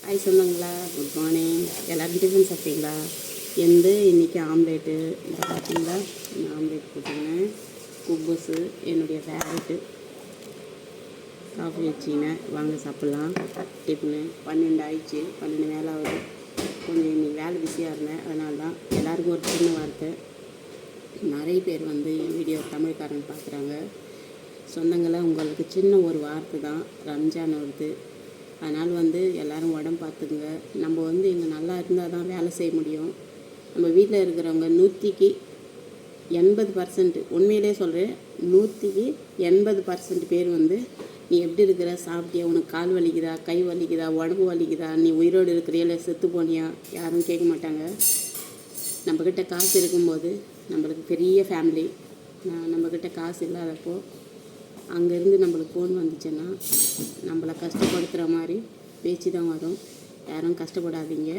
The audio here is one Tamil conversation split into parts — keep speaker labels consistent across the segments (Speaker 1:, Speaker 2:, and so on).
Speaker 1: ஹாய் சொந்தங்களா, குட் மார்னிங். எல்லோரும் டிஃபன் சாப்பிட்டீங்களா? இன்றைக்கி ஆம்லேட்டு இந்த பார்த்தீங்களா, ஆம்லேட் போட்டுருங்க. குப்பூஸு என்னுடைய ஃபேவரெட்டு. காஃபி வச்சிங்கன்னா வாங்க சாப்பிட்லாம். டிஃபனு 12 ஆயிடுச்சு, 12 மேலே ஆகுது. கொஞ்சம் இன்னைக்கு வேலை பிஸியாக இருந்தேன், அதனால தான். எல்லாருக்கும் ஒரு சின்ன வார்த்தை, நிறைய பேர் என் வீடியோ தமிழ்காரன் பார்க்குறாங்க. சொந்தங்களை உங்களுக்கு சின்ன ஒரு வார்த்தை தான். ரம்ஜான் வருது, அதனால் எல்லோரும் உடம்பு பார்த்துக்குங்க. நம்ம இங்கே நல்லா இருந்தால் தான் வேலை செய்ய முடியும். நம்ம வீட்டில் இருக்கிறவங்க 100க்கு 80%, உண்மையிலே சொல்கிறேன், 100க்கு 80% பேர் நீ எப்படி இருக்கிற, சாப்பிட்டியா, உனக்கு கால் வலிக்குதா, கை வலிக்குதா, உடம்பு வலிக்குதா, நீ உயிரோடு இருக்கிறியா இல்லை செத்து போனியா, யாரும் கேட்க மாட்டாங்க. நம்மக்கிட்ட காசு இருக்கும்போது நம்மளுக்கு பெரிய ஃபேமிலி. நம்மக்கிட்ட காசு இல்லாதப்போ அங்கேருந்து நம்மளுக்கு ஃபோன் வந்துச்சுன்னா நம்மளை கஷ்டப்படுத்துகிற மாதிரி பேச்சு தான் வரும். யாரும் கஷ்டப்படாதீங்க.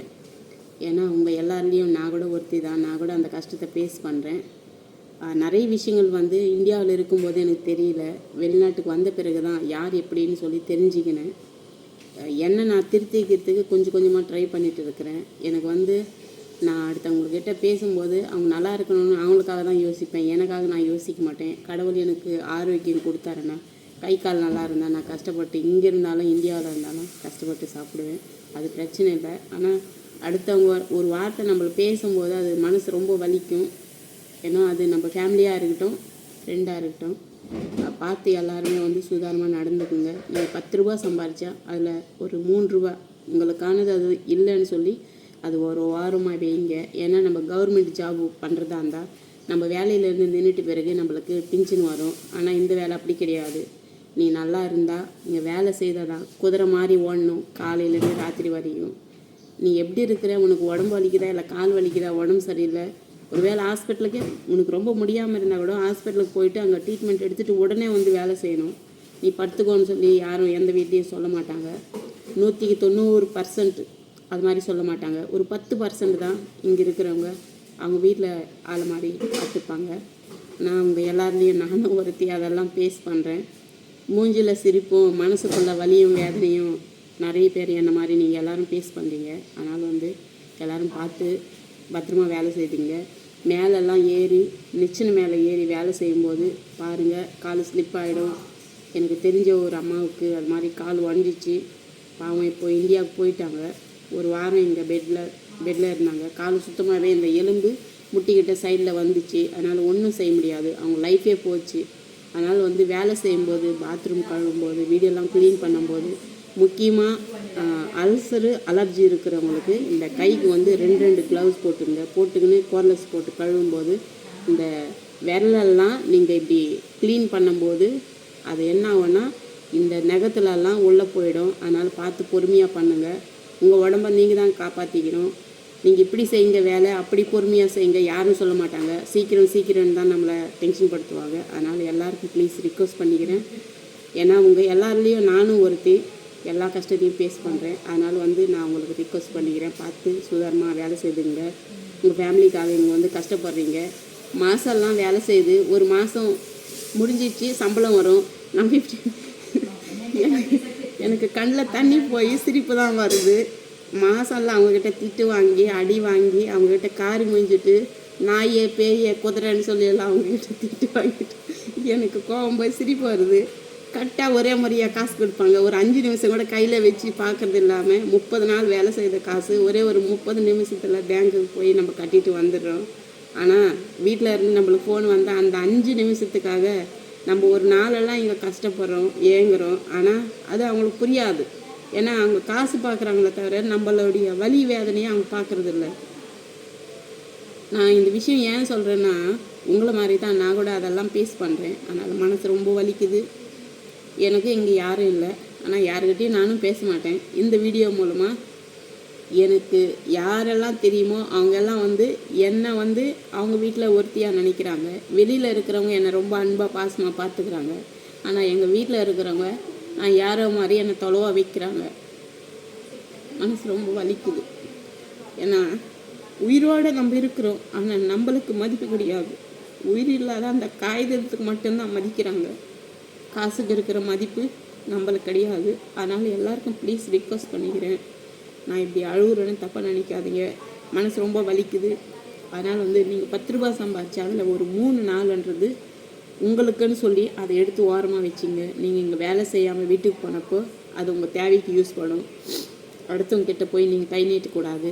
Speaker 1: ஏன்னா உங்கள் எல்லாருலேயும் நான் கூட ஒருத்தி தான். நான் கூட அந்த கஷ்டத்தை ஃபேஸ் பண்ணுறேன். நிறைய விஷயங்கள் இந்தியாவில் இருக்கும்போது எனக்கு தெரியல. வெளிநாட்டுக்கு வந்த பிறகு தான் யார் எப்படின்னு சொல்லி தெரிஞ்சுக்கினேன். என்ன நான் திருத்திக்கிறதுக்கு கொஞ்சம் கொஞ்சமாக ட்ரை பண்ணிகிட்டு இருக்கிறேன். எனக்கு நான் அடுத்தவங்கக்கிட்ட பேசும்போது அவங்க நல்லா இருக்கணும்னு அவங்களுக்காக தான் யோசிப்பேன். எனக்காக நான் யோசிக்க மாட்டேன். கடவுள் எனக்கு ஆரோக்கியம் கொடுத்தாருன்னா, கை கால் நல்லா இருந்தால் நான் கஷ்டப்பட்டு இங்கே இருந்தாலும் இந்தியாவில் இருந்தாலும் கஷ்டப்பட்டு சாப்பிடுவேன். அது பிரச்சனை இல்லை. ஆனால் அடுத்தவங்க ஒரு வார்த்தை நம்மளை பேசும்போது அது மனசு ரொம்ப வலிக்கும். ஏன்னா அது நம்ம ஃபேமிலியாக இருக்கட்டும், ஃப்ரெண்டாக இருக்கட்டும், பார்த்து எல்லாருமே சுதாரணமாக நடந்துக்குங்க. நீங்கள் 10 ரூபா சம்பாரித்தா அதில் ஒரு 3 ரூபா உங்களுக்கானது அது இல்லைன்னு சொல்லி அது ஒரு வாரமாக வைங்க. ஏன்னா நம்ம கவர்மெண்ட் ஜாப் பண்ணுறதா இருந்தால் நம்ம வேலையிலேருந்து நின்றுட்டு பிறகு நம்மளுக்கு பின்ஷன் வரும். ஆனால் இந்த வேலை அப்படி கிடையாது. நீ நல்லா இருந்தால் இங்கே வேலை செய்தால் தான் குதிரை மாதிரி ஓடணும் காலையிலேருந்து ராத்திரி வரையும். நீ எப்படி இருக்கிற, உனக்கு உடம்பு வலிக்குதா இல்லை கால் வலிக்குதா, உடம்பு சரியில்லை, ஒரு வேளை ஹாஸ்பிட்டலுக்கே உனக்கு ரொம்ப முடியாமல் இருந்தால் கூட ஹாஸ்பிட்டலுக்கு போயிட்டு அங்கே ட்ரீட்மெண்ட் எடுத்துகிட்டு உடனே வேலை செய்யணும். நீ படுத்துக்கோன்னு சொல்லி யாரும் எந்த வீட்லேயும் சொல்ல மாட்டாங்க. 100க்கு 90% அது மாதிரி சொல்ல மாட்டாங்க. ஒரு 10% தான் இங்கே இருக்கிறவங்க அவங்க வீட்டில் ஆள் மாதிரி பார்த்துப்பாங்க. நான் அவங்க எல்லாருலேயும் நானும் ஒருத்தி அதெல்லாம் ஃபேஸ் பண்ணுறேன். மூஞ்சில் சிரிப்பும் மனசுக்குள்ள வலியும் வேதனையும் நிறைய பேர் என்ன மாதிரி நீங்கள் எல்லோரும் ஃபேஸ் பண்ணுறீங்க. அதனால் எல்லோரும் பார்த்து பத்திரமா வேலை செய்வீங்க. மேலெல்லாம் ஏறி நிச்சனை மேலே ஏறி வேலை செய்யும்போது பாருங்கள், கால் ஸ்லிப் ஆகிடும். எனக்கு தெரிஞ்ச ஒரு அம்மாவுக்கு அது மாதிரி கால் உடஞ்சிச்சு. பாவம் இப்போ இந்தியாவுக்கு போயிட்டாங்க. ஒரு வாரம் இங்கே பெட்டில் இருந்தாங்க. கால் சுத்தமாகவே இந்த எலும்பு முட்டிக்கிட்ட சைடில் வந்துச்சு. அதனால் ஒன்றும் செய்ய முடியாது, அவங்க லைஃபே போச்சு. அதனால் வேலை செய்யும்போது, பாத்ரூம் கழுவும்போது, வீடியோலாம் க்ளீன் பண்ணும்போது, முக்கியமாக அல்சரு அலர்ஜி இருக்கிறவங்களுக்கு இந்த கைக்கு 2 க்ளவுஸ் போட்டுக்கின்னு கோர்லெஸ் போட்டு கழுவும்போது இந்த விரலெல்லாம் நீங்கள் இப்படி க்ளீன் பண்ணும்போது அது என்ன ஆகும்னா இந்த நகத்துலலாம் உள்ளே போயிடும். அதனால் பார்த்து பொறுமையாக பண்ணுங்கள். உங்கள் உடம்ப நீங்கள் தான் காப்பாற்றிக்கணும். நீங்கள் இப்படி செய்யுங்க வேலை, அப்படி பொறுமையாக செய்யுங்க, யாரும் சொல்ல மாட்டாங்க. சீக்கிரம் தான் நம்மளை டென்ஷன் படுத்துவாங்க. அதனால் எல்லாருக்கும் ப்ளீஸ் ரிக்வஸ்ட் பண்ணிக்கிறேன். ஏன்னா உங்கள் எல்லாருலேயும் நானும் ஒருத்தி எல்லா கஷ்டத்தையும் ஃபேஸ் பண்ணுறேன். அதனால் நான் உங்களுக்கு ரிக்வஸ்ட் பண்ணிக்கிறேன், பார்த்து சுதாரணமாக வேலை செய்துங்க. உங்கள் ஃபேமிலிக்காக நீங்கள் கஷ்டப்படுறீங்க. மாதம்லாம் வேலை செய்து ஒரு மாதம் முடிஞ்சிச்சு, சம்பளம் வரும். நான் 50 எனக்கு கண்ணில் தண்ணி போய் சிரிப்பு தான் வருது. மாதம்லாம் அவங்கக்கிட்ட திட்டு வாங்கி அடி வாங்கி அவங்கக்கிட்ட காரி முடிஞ்சிட்டு நாயே பேய குதிரைன்னு சொல்லி எல்லாம் அவங்கக்கிட்ட திட்டு வாங்கிட்டு எனக்கு கோவம் போய் சிரிப்பு வருது. கரெக்டாக ஒரே முறையாக காசு கொடுப்பாங்க. ஒரு 5 நிமிஷம் கூட கையில் வச்சு பார்க்குறது இல்லாமல் 30 நாள் வேலை செய்த காசு ஒரே ஒரு 30 நிமிஷத்தில் பேங்க்குக்கு போய் நம்ம கட்டிட்டு வந்துடுறோம். ஆனால் வீட்டில் இருந்து நம்மளுக்கு ஃபோன் வந்தால் அந்த 5 நிமிஷத்துக்காக நம்ம ஒரு நாளெல்லாம் இங்கே கஷ்டப்படுறோம், ஏங்குறோம். ஆனால் அது அவங்களுக்கு புரியாது. ஏன்னா அவங்க காசு பார்க்குறாங்களே தவிர நம்மளுடைய வலி வேதனையை அவங்க பார்க்குறதில்ல. நான் இந்த விஷயம் ஏன் சொல்கிறேன்னா, உங்களை மாதிரி தான் நான் கூட அதெல்லாம் ஃபேஸ் பண்ணுறேன். அதனால் மனசு ரொம்ப வலிக்குது. எனக்கு இங்கே யாரும் இல்லை, ஆனால் யாருக்கிட்டையும் நானும் பேச மாட்டேன். இந்த வீடியோ மூலமாக எனக்கு யாரெல்லாம் தெரியுமோ அவங்கெல்லாம் என்னை அவங்க வீட்டில் ஒருத்தியாக நினைக்கிறாங்க. வெளியில் இருக்கிறவங்க என்னை ரொம்ப அன்பாக பாசமாக பார்த்துக்கிறாங்க. ஆனால் எங்கள் வீட்டில் இருக்கிறவங்க நான் யாரோ மாதிரி என்னை தொலைவாக வைக்கிறாங்க. மனசு ரொம்ப வலிக்குது. ஏன்னா உயிரோடு நம்ம இருக்கிறோம், ஆனால் நம்மளுக்கு மதிப்பு கிடையாது. உயிர் இல்லாத அந்த காகிதத்துக்கு மட்டும்தான் மதிக்கிறாங்க. காசுக்கு இருக்கிற மதிப்பு நம்மளுக்கு கிடையாது. அதனால் எல்லாருக்கும் ப்ளீஸ் ரிக்வஸ்ட் பண்ணிக்கிறேன், நான் இப்படி அழுகுறேன்னு தப்பாக நினைக்காதீங்க, மனசு ரொம்ப வலிக்குது. அதனால் வந்து நீங்கள் 10 ரூபா சம்பாதிச்சு அதில் ஒரு 3 நாளுன்றது உங்களுக்குன்னு சொல்லி அதை எடுத்து ஓரமாக வச்சிங்க. நீங்கள் இங்கே வேலை செய்யாமல் வீட்டுக்கு போனப்போ அது உங்கள் தேவைக்கு யூஸ் பண்ணும். அடுத்தவங்ககிட்ட போய் நீங்கள் கை நீட்டக்கூடாது.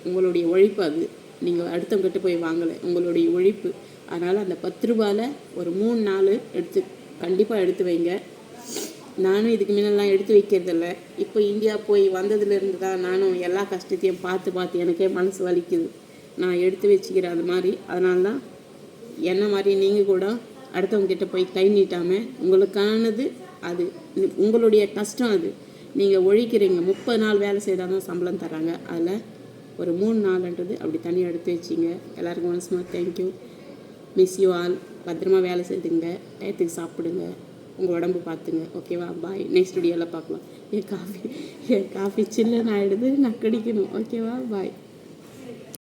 Speaker 1: உங்களுடைய உழைப்பு அது. நீங்கள் அடுத்தவங்ககிட்ட போய் வாங்கலை, உங்களுடைய உழைப்பு. அதனால் அந்த 10 ரூபாயில் ஒரு 3 நாள் கண்டிப்பாக எடுத்து வைங்க. நானும் இதுக்கு முன்னெல்லாம் எடுத்து வைக்கிறதில்ல. இப்போ இந்தியா போய் வந்ததுலேருந்து தான் நானும் எல்லா கஷ்டத்தையும் பார்த்து எனக்கே மனசு வலிக்குது. நான் எடுத்து வச்சுக்கிறேன் அது மாதிரி. அதனால தான் என்ன மாதிரி நீங்கள் கூட அடுத்தவங்ககிட்ட போய் கை நீட்டாமல் உங்களுக்கானது அது உங்களுடைய கஷ்டம். அது நீங்கள் உழைக்கிறீங்க. 30 நாள் வேலை செய்தால் தான் சம்பளம் தராங்க. அதில் ஒரு 3 நாள்ன்றது அப்படி தனியாக எடுத்து வச்சிங்க. எல்லாருக்கும் once more thank you. Miss you all. பத்திரமா வேலை செய்துங்க, டயத்துக்கு சாப்பிடுங்க, உங்கள் உடம்பு பார்த்துங்க. ஓகேவா? பாய். நெக்ஸ்ட் வீடியோவில் பார்க்கலாம். என் காஃபி சில்லுன்னு ஆகிடுது, நான் குடிக்கணும். ஓகேவா? பாய்.